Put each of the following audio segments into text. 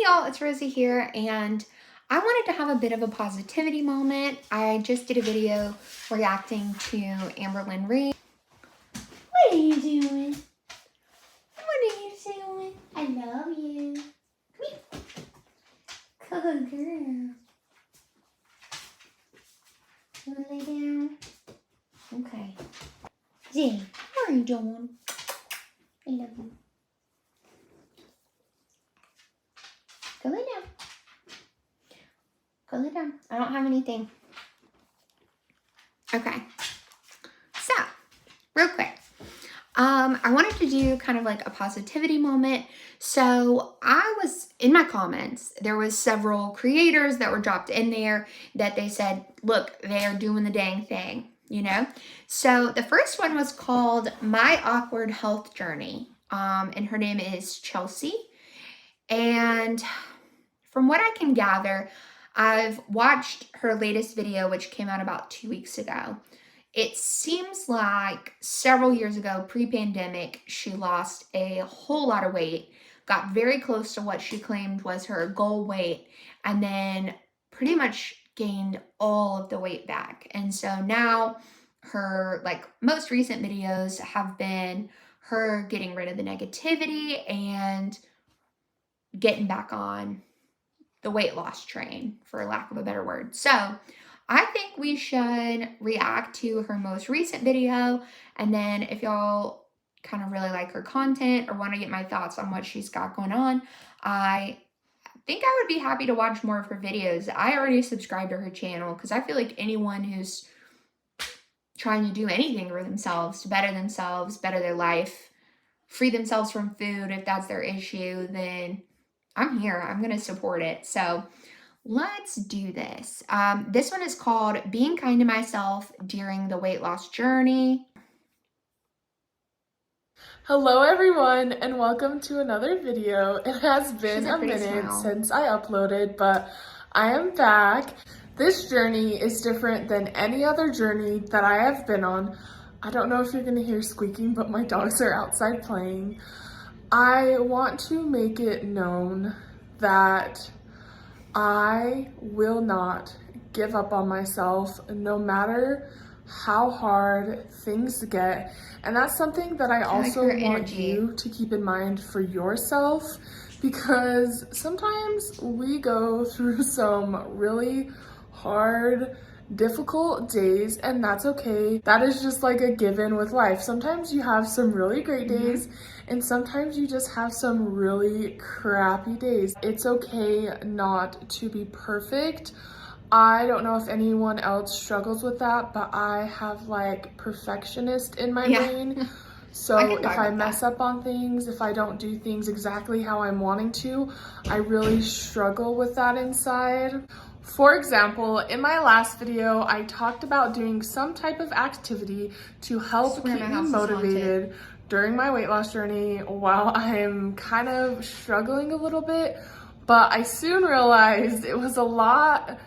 y'all, it's Rosie here, and I wanted to have a bit of a positivity moment. I just did a video reacting to Amber Lynn Reid. What are you doing? What are you doing? I love you. Come here. Good girl. You wanna lay down? Okay. Zane, what are you doing? I love you. Go lay down. Go lay down. I don't have anything. Okay. So, real quick. I wanted to do kind of like a positivity moment. So I was in my comments, there was several creators that were dropped in there that they said, look, they are doing the dang thing, you know? So the first one was called My Awkward Health Journey. And her name is Chelsea. And from what I can gather, I've watched her latest video, which came out about 2 weeks ago. It seems like several years ago, pre-pandemic, she lost a whole lot of weight, got very close to what she claimed was her goal weight, and then pretty much gained all of the weight back. And so now her most recent videos have been her getting rid of the negativity and getting back on the weight loss train, for lack of a better word. So I think we should react to her most recent video, and then if y'all kind of really like her content or want to get my thoughts on what she's got going on, I think I would be happy to watch more of her videos. I already subscribed to her channel because I feel like anyone who's trying to do anything for themselves, to better themselves, better their life, free themselves from food if that's their issue, then I'm here. I'm going to support it. So let's do this. This one is called Being Kind to Myself During the Weight Loss Journey. Hello everyone, and welcome to another video. It has been a minute since I uploaded, but I am back. This journey is different than any other journey that I have been on. I don't know if you're gonna hear squeaking, but my dogs are outside playing. I want to make it known that I will not give up on myself no matter how hard things get. And that's something that I also want you to keep in mind for yourself, because sometimes we go through some really hard, difficult days, and that's okay. That is just like a given with life. Sometimes you have some really great days, and sometimes you just have some really crappy days. It's okay not to be perfect. I don't know if anyone else struggles with that, but I have like perfectionist in my brain. So if I mess up on things, if I don't do things exactly how I'm wanting to, I really struggle with that inside. For example, in my last video, I talked about doing some type of activity to help keep me motivated during my weight loss journey while I'm kind of struggling a little bit. But I soon realized it was a lot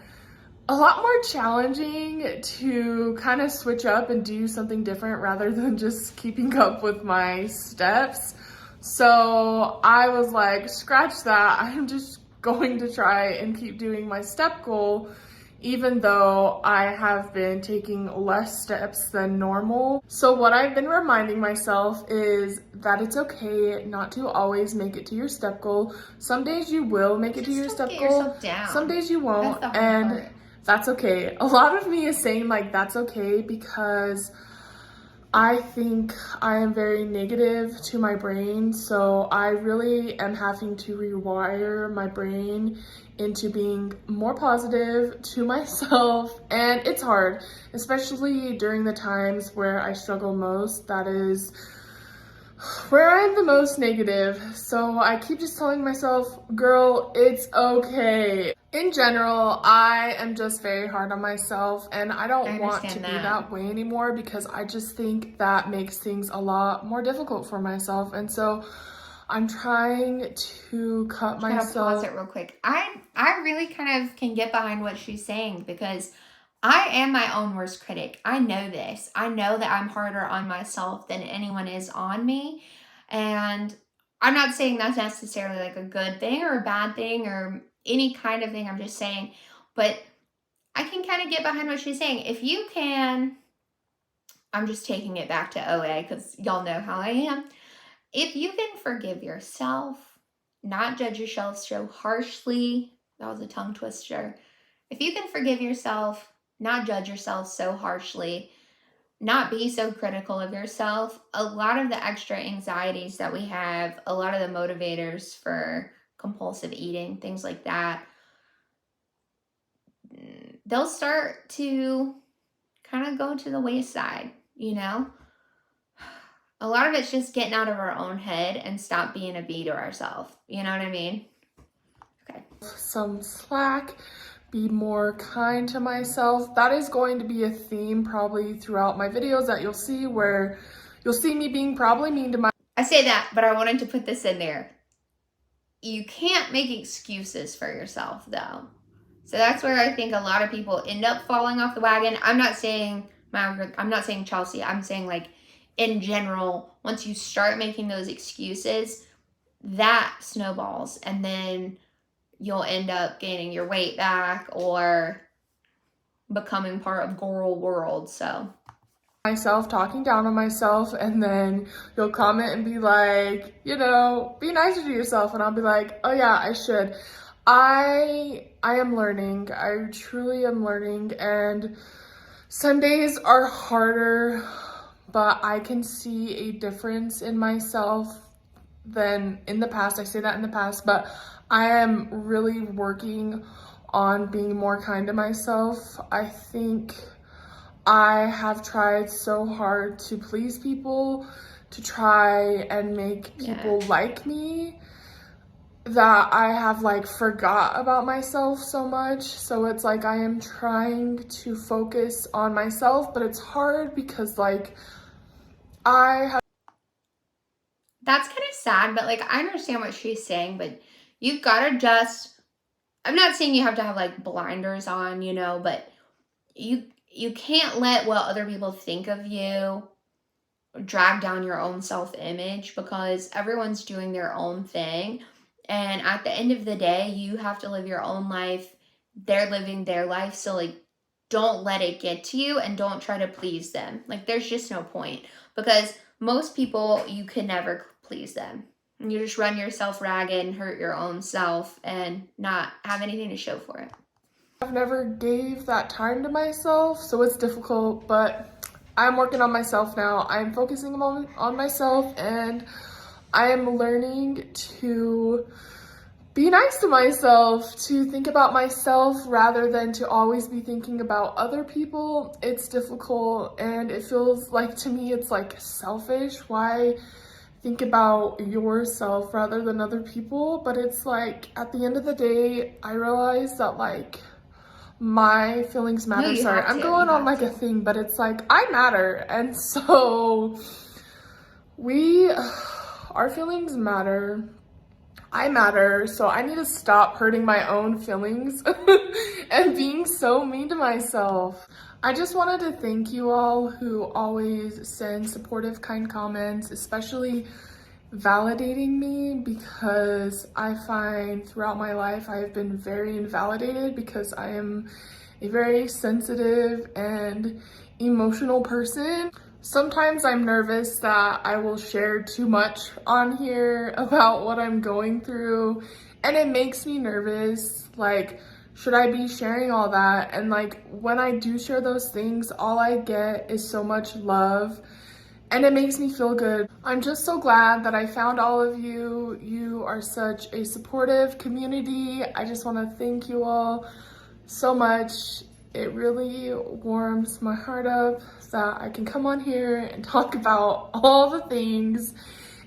more challenging to kind of switch up and do something different rather than just keeping up with my steps. So I was like, scratch that. I'm just going to try and keep doing my step goal, even though I have been taking less steps than normal. So what I've been reminding myself is that it's okay not to always make it to your step goal. Some days you will make it to your step goal. Some days you won't, and that's okay. A lot of me is saying like that's okay because I think I am very negative to my brain, so I really am having to rewire my brain into being more positive to myself, and it's hard, especially during the times where I struggle most. That is where I'm the most negative. So I keep just telling myself, girl, it's okay. In general, I am just very hard on myself, and I don't want to be that way anymore because I just think that makes things a lot more difficult for myself. And so I'm trying to cut myself. Pause it real quick. I really kind of can get behind what she's saying because I am my own worst critic. I know this. I know that I'm harder on myself than anyone is on me. And I'm not saying that's necessarily like a good thing or a bad thing or any kind of thing. I'm just saying, but I can kind of get behind what she's saying. If you can, I'm just taking it back to OA because y'all know how I am. If you can forgive yourself, not judge yourself so harshly, that was a tongue twister. If you can forgive yourself, not judge yourself so harshly, not be so critical of yourself, a lot of the extra anxieties that we have, a lot of the motivators for compulsive eating, things like that, they'll start to kind of go to the wayside, you know? A lot of it's just getting out of our own head and stop being a bee to ourselves. You know what I mean? Okay. Some slack, be more kind to myself. That is going to be a theme probably throughout my videos that you'll see, where you'll see me being probably mean to myself. I say that, but I wanted to put this in there. You can't make excuses for yourself though. So that's where I think a lot of people end up falling off the wagon. I'm not saying Chelsea. I'm saying like in general, once you start making those excuses, that snowballs and then you'll end up gaining your weight back or becoming part of girl world. So myself, talking down on myself, and then you'll comment and be like, you know, be nicer to yourself, and I'll be like, oh yeah, I should. I am learning. I truly am learning, and some days are harder, but I can see a difference in myself than in the past. I say that in the past, but I am really working on being more kind to myself. I think I have tried so hard to please people, to try and make people like me, that I have like forgot about myself so much. So it's like I am trying to focus on myself, but it's hard because like that's kind of sad, but like I understand what she's saying, but you've got to just, I'm not saying you have to have like blinders on, you know, but you can't let what other people think of you drag down your own self-image, because everyone's doing their own thing. And at the end of the day, you have to live your own life. They're living their life. So like, don't let it get to you and don't try to please them. Like there's just no point, because most people, you can never please them. And you just run yourself ragged and hurt your own self and not have anything to show for it. I've never gave that time to myself, so it's difficult, but I'm working on myself now. I'm focusing on myself, and I am learning to be nice to myself, to think about myself rather than to always be thinking about other people. It's difficult, and it feels like, to me, it's like selfish. Why think about yourself rather than other people? But it's like, at the end of the day, I realize that like, my feelings matter. No, Sorry, I'm going on like a thing, but it's like, I matter. And so our feelings matter. I matter. So I need to stop hurting my own feelings and being so mean to myself. I just wanted to thank you all who always send supportive, kind comments, especially validating me, because I find throughout my life I have been very invalidated because I am a very sensitive and emotional person. Sometimes I'm nervous that I will share too much on here about what I'm going through, and it makes me nervous. Like, should I be sharing all that? And like, when I do share those things, all I get is so much love, and it makes me feel good. I'm just so glad that I found all of you. You are such a supportive community. I just want to thank you all so much. It really warms my heart up that I can come on here and talk about all the things.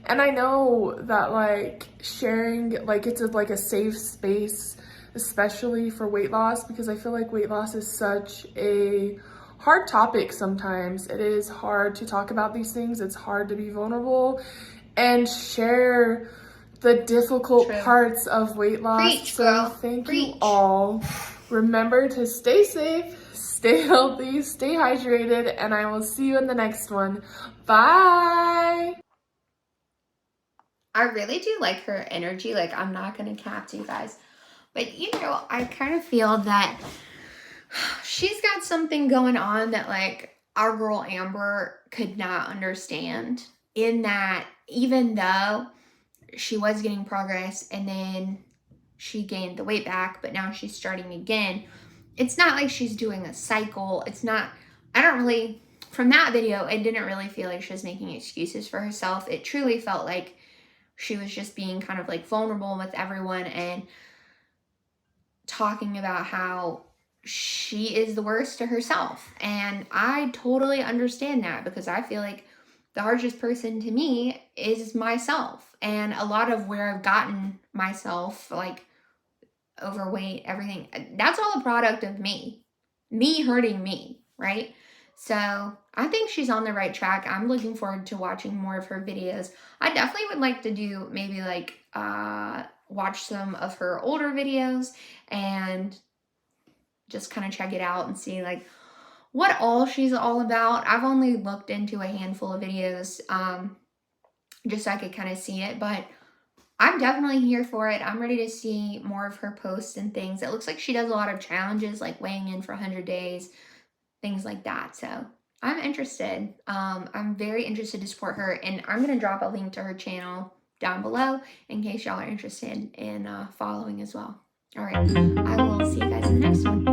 And I know that like sharing, like it's like a safe space, especially for weight loss, because I feel like weight loss is such a hard topic sometimes. It is hard to talk about these things. It's hard to be vulnerable and share the difficult parts of weight loss. Preach, so girl. Thank Preach. you all. Remember to stay safe, stay healthy, stay hydrated, and I will see you in the next one. Bye. I really do like her energy. Like, I'm not going to cap to you guys. But, you know, I kind of feel that she's got something going on that, like, our girl Amber could not understand. In that, even though she was getting progress and then she gained the weight back, but now she's starting again, it's not like she's doing a cycle. It's not, I don't really, from that video, it didn't really feel like she was making excuses for herself. It truly felt like she was just being kind of like vulnerable with everyone and talking about how she is the worst to herself. And I totally understand that, because I feel like the harshest person to me is myself. And a lot of where I've gotten myself, like overweight, everything, that's all a product of me hurting me, right? So I think she's on the right track. I'm looking forward to watching more of her videos. I definitely would like to do maybe like watch some of her older videos and just kind of check it out and see like what all she's all about. I've only looked into a handful of videos just so I could kind of see it, but I'm definitely here for it. I'm ready to see more of her posts and things. It looks like she does a lot of challenges, like weighing in for 100 days, things like that. So I'm interested. I'm very interested to support her, and I'm going to drop a link to her channel down below in case y'all are interested in following as well. All right, I will see you guys in the next one.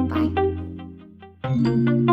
Bye.